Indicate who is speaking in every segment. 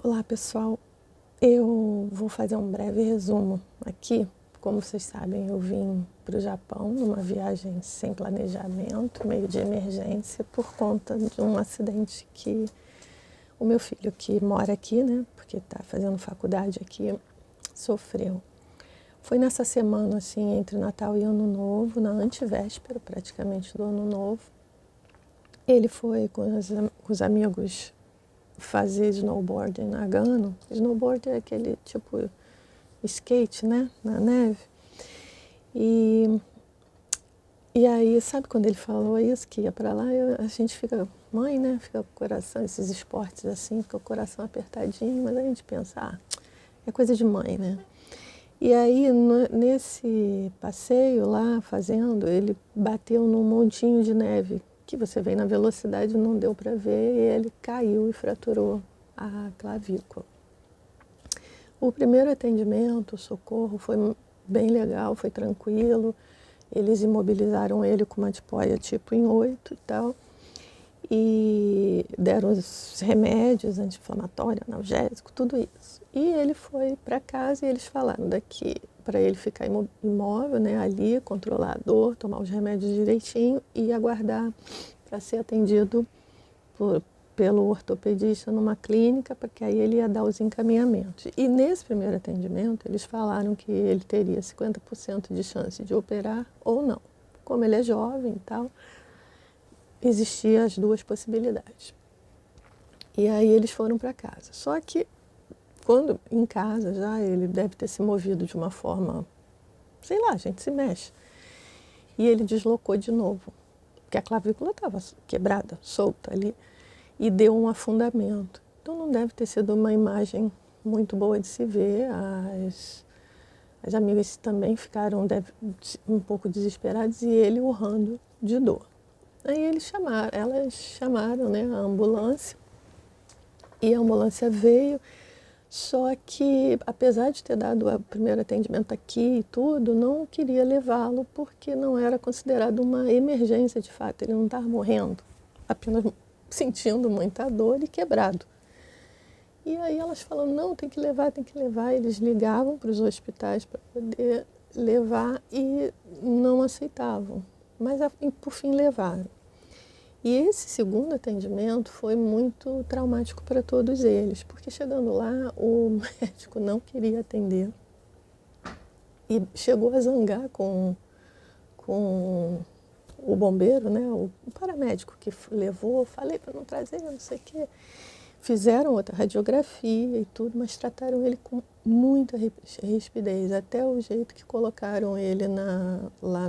Speaker 1: Olá pessoal, eu vou fazer um breve resumo aqui. Como vocês sabem, eu vim para o Japão numa viagem sem planejamento, meio de emergência, por conta de um acidente que o meu filho, que mora aqui, né, porque está fazendo faculdade aqui, sofreu. Foi nessa semana, assim, entre Natal e Ano Novo, na antevéspera praticamente do Ano Novo. Ele foi com os amigos fazer snowboard em Nagano. Snowboard é aquele tipo skate, né, na neve. E aí, sabe quando ele falou isso, que ia para lá, a gente fica, mãe, né, fica com o coração, esses esportes assim, fica o coração apertadinho, mas a gente pensa, é coisa de mãe, né. E aí, nesse passeio lá, fazendo, ele bateu num montinho de neve, que você vem na velocidade, não deu para ver, e ele caiu e fraturou a clavícula. O primeiro atendimento, o socorro, foi bem legal, foi tranquilo. Eles imobilizaram ele com uma tipóia tipo em 8 e tal. E deram os remédios, anti-inflamatório, analgésico, tudo isso. E ele foi para casa e eles falaram daqui para ele ficar imóvel, né, ali, controlar a dor, tomar os remédios direitinho e aguardar para ser atendido pelo ortopedista numa clínica, porque aí ele ia dar os encaminhamentos. E nesse primeiro atendimento, eles falaram que ele teria 50% de chance de operar ou não. Como ele é jovem e tal, existiam as duas possibilidades. E aí eles foram para casa. Só que, quando em casa já, ele deve ter se movido de uma forma, sei lá, a gente se mexe. E ele deslocou de novo, porque a clavícula estava quebrada, solta ali, e deu um afundamento. Então não deve ter sido uma imagem muito boa de se ver. As amigas também ficaram um pouco desesperadas e ele urrando de dor. Aí elas chamaram, né, a ambulância, e a ambulância veio, só que apesar de ter dado o primeiro atendimento aqui e tudo, não queria levá-lo porque não era considerado uma emergência de fato, ele não estava morrendo, apenas sentindo muita dor e quebrado. E aí elas falaram, não, tem que levar, tem que levar. Eles ligavam para os hospitais para poder levar e não aceitavam, mas por fim levaram. E esse segundo atendimento foi muito traumático para todos eles, porque chegando lá, o médico não queria atender e chegou a zangar com o bombeiro, né, o paramédico que levou, falei para não trazer, não sei o quê. Fizeram outra radiografia e tudo, mas trataram ele com muita rispidez, até o jeito que colocaram ele lá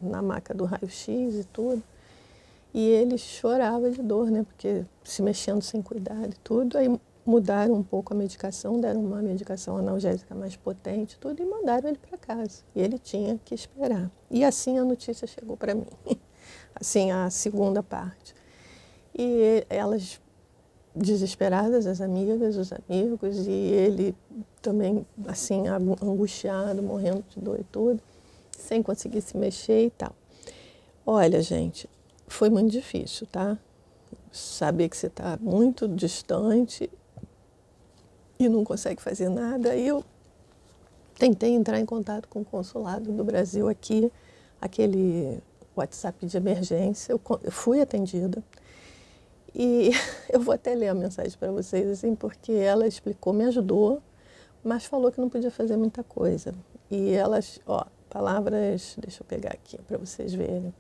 Speaker 1: na maca do raio-x e tudo. E ele chorava de dor, né, porque se mexendo sem cuidado e tudo. Aí mudaram um pouco a medicação, deram uma medicação analgésica mais potente, tudo, e mandaram ele para casa. E ele tinha que esperar. E assim a notícia chegou para mim, assim, a segunda parte. E elas desesperadas, as amigas, os amigos, e ele também, assim, angustiado, morrendo de dor e tudo, sem conseguir se mexer e tal. Olha, gente, foi muito difícil, tá? Saber que você está muito distante e não consegue fazer nada. Aí eu tentei entrar em contato com o consulado do Brasil aqui, aquele WhatsApp de emergência, eu fui atendida. E eu vou até ler a mensagem para vocês, assim, porque ela explicou, me ajudou, mas falou que não podia fazer muita coisa. E elas, palavras, deixa eu pegar aqui para vocês verem.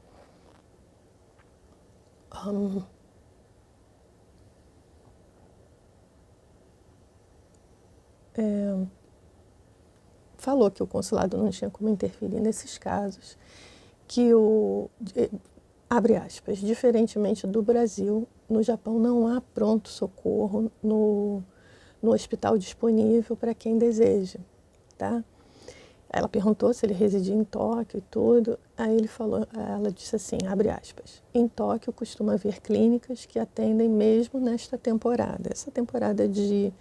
Speaker 1: Falou que o consulado não tinha como interferir nesses casos, que abre aspas, diferentemente do Brasil, no Japão não há pronto-socorro no hospital disponível para quem deseja, tá? Ela perguntou se ele residia em Tóquio e tudo, aí ela disse assim, abre aspas, em Tóquio costuma haver clínicas que atendem mesmo nesta temporada, essa temporada de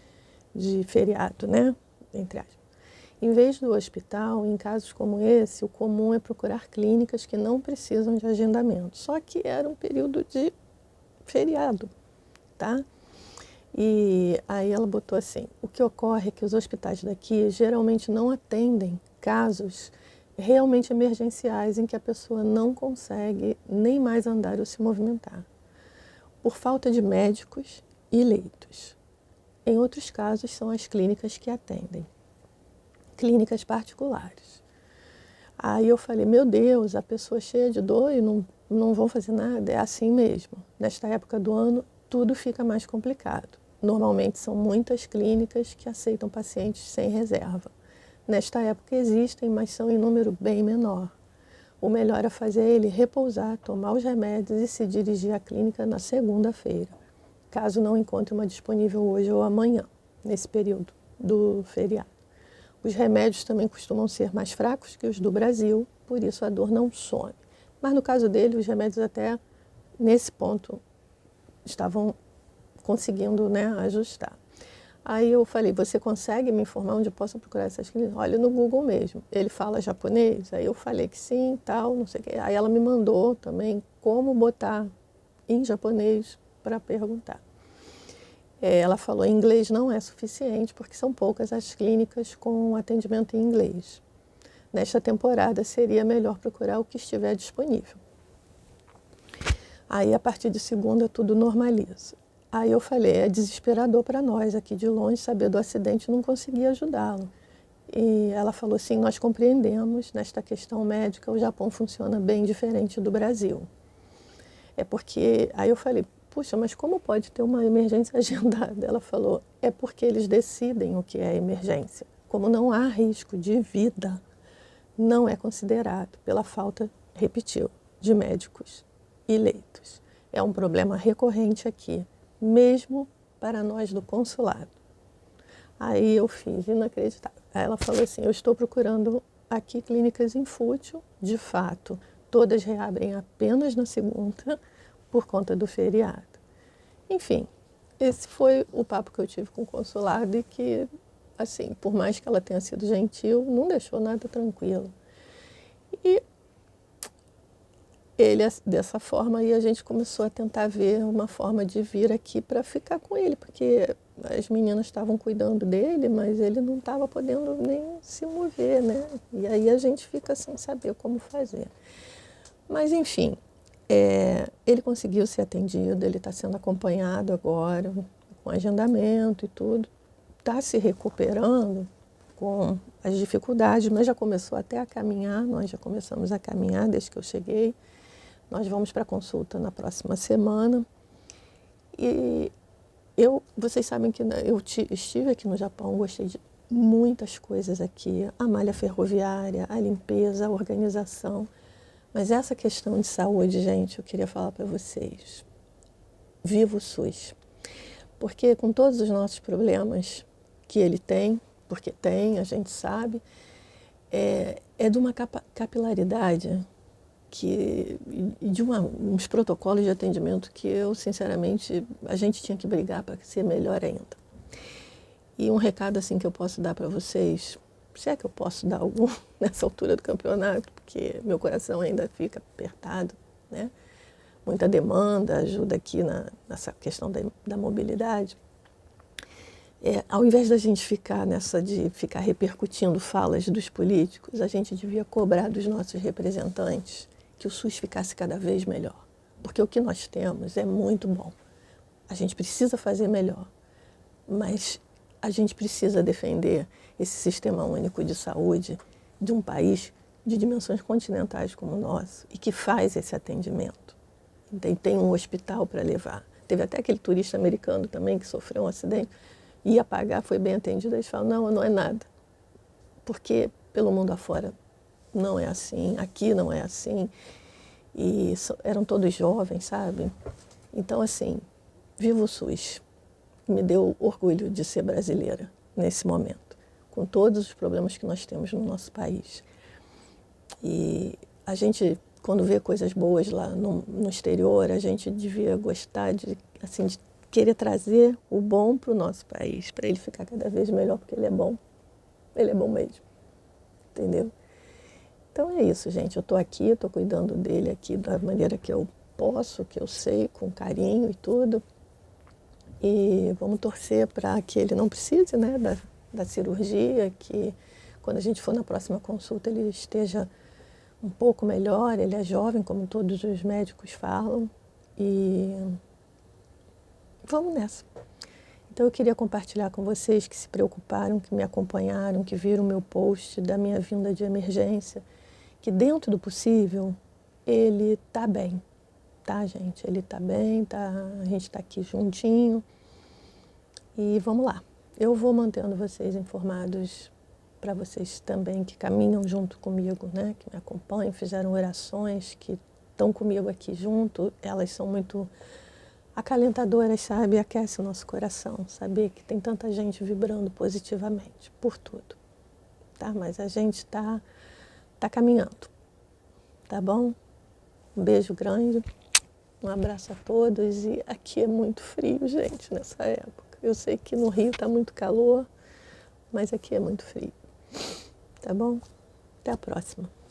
Speaker 1: feriado, né, entre aspas. Em vez do hospital, em casos como esse, o comum é procurar clínicas que não precisam de agendamento. Só que era um período de feriado, tá? E aí ela botou assim, o que ocorre é que os hospitais daqui geralmente não atendem casos realmente emergenciais em que a pessoa não consegue nem mais andar ou se movimentar, por falta de médicos e leitos. Em outros casos, são as clínicas que atendem, clínicas particulares. Aí eu falei, meu Deus, a pessoa cheia de dor e não vão fazer nada, é assim mesmo. Nesta época do ano, tudo fica mais complicado. Normalmente são muitas clínicas que aceitam pacientes sem reserva. Nesta época existem, mas são em número bem menor. O melhor é fazer ele repousar, tomar os remédios e se dirigir à clínica na segunda-feira, caso não encontre uma disponível hoje ou amanhã, nesse período do feriado. Os remédios também costumam ser mais fracos que os do Brasil, por isso a dor não some. Mas no caso dele, os remédios até nesse ponto estavam conseguindo, né, ajustar. Aí eu falei, você consegue me informar onde eu posso procurar essas clínicas? Olha, no Google mesmo. Ele fala japonês? Aí eu falei que sim, tal, não sei o quê. Aí ela me mandou também como botar em japonês para perguntar. Ela falou, inglês não é suficiente, porque são poucas as clínicas com atendimento em inglês. Nesta temporada, seria melhor procurar o que estiver disponível. Aí, a partir de segunda, tudo normaliza. Aí eu falei, é desesperador para nós aqui de longe saber do acidente e não conseguir ajudá-lo. E ela falou assim, nós compreendemos, nesta questão médica, o Japão funciona bem diferente do Brasil. É porque, aí eu falei, puxa, mas como pode ter uma emergência agendada? Ela falou, é porque eles decidem o que é emergência. Como não há risco de vida, não é considerado pela falta, repetiu, de médicos e leitos. É um problema recorrente aqui, mesmo para nós do consulado. Aí eu fiz, inacreditável. Aí ela falou assim, eu estou procurando aqui clínicas em Fútil, de fato, todas reabrem apenas na segunda, por conta do feriado. Enfim, esse foi o papo que eu tive com o consulado e que, assim, por mais que ela tenha sido gentil, não deixou nada tranquilo. E ele, dessa forma, aí a gente começou a tentar ver uma forma de vir aqui para ficar com ele, porque as meninas estavam cuidando dele, mas ele não estava podendo nem se mover, né? E aí a gente fica sem saber como fazer. Mas, enfim, ele conseguiu ser atendido, ele está sendo acompanhado agora, com agendamento e tudo. Está se recuperando com as dificuldades, mas já começou até a caminhar, nós já começamos a caminhar desde que eu cheguei. Nós vamos para a consulta na próxima semana. E vocês sabem que eu estive aqui no Japão, gostei de muitas coisas aqui. A malha ferroviária, a limpeza, a organização. Mas essa questão de saúde, gente, eu queria falar para vocês. Viva o SUS. Porque com todos os nossos problemas que ele tem, porque tem, a gente sabe, é de uma capilaridade e de uns protocolos de atendimento que eu, sinceramente, a gente tinha que brigar para ser melhor ainda. E um recado assim que eu posso dar para vocês, se é que eu posso dar algum nessa altura do campeonato, porque meu coração ainda fica apertado, né? Muita demanda, ajuda aqui nessa questão da mobilidade. Ao invés da gente ficar nessa de ficar repercutindo falas dos políticos, a gente devia cobrar dos nossos representantes que o SUS ficasse cada vez melhor. Porque o que nós temos é muito bom. A gente precisa fazer melhor, mas a gente precisa defender esse sistema único de saúde de um país de dimensões continentais como o nosso e que faz esse atendimento. Tem um hospital para levar. Teve até aquele turista americano também que sofreu um acidente, ia pagar, foi bem atendido, eles falam, não, não é nada. Porque pelo mundo afora não é assim, aqui não é assim. E eram todos jovens, sabe? Então, assim, viva o SUS. Me deu orgulho de ser brasileira nesse momento, com todos os problemas que nós temos no nosso país. E a gente, quando vê coisas boas lá no exterior, a gente devia gostar de querer trazer o bom para o nosso país, para ele ficar cada vez melhor, porque ele é bom. Ele é bom mesmo, entendeu? Então é isso, gente. Eu estou aqui, estou cuidando dele aqui da maneira que eu posso, que eu sei, com carinho e tudo. E vamos torcer para que ele não precise, né, da cirurgia, que quando a gente for na próxima consulta ele esteja um pouco melhor. Ele é jovem, como todos os médicos falam, e vamos nessa. Então eu queria compartilhar com vocês que se preocuparam, que me acompanharam, que viram o meu post da minha vinda de emergência, que dentro do possível ele está bem, tá, gente? Ele está bem, tá, a gente está aqui juntinho e vamos lá. Eu vou mantendo vocês informados, para vocês também que caminham junto comigo, né? Que me acompanham, fizeram orações, que estão comigo aqui junto. Elas são muito acalentadoras, sabe? Aquece o nosso coração, saber que tem tanta gente vibrando positivamente por tudo, tá? Mas a gente tá caminhando, tá bom? Um beijo grande, um abraço a todos. E aqui é muito frio, gente, nessa época. Eu sei que no Rio tá muito calor, mas aqui é muito frio, tá bom? Até a próxima.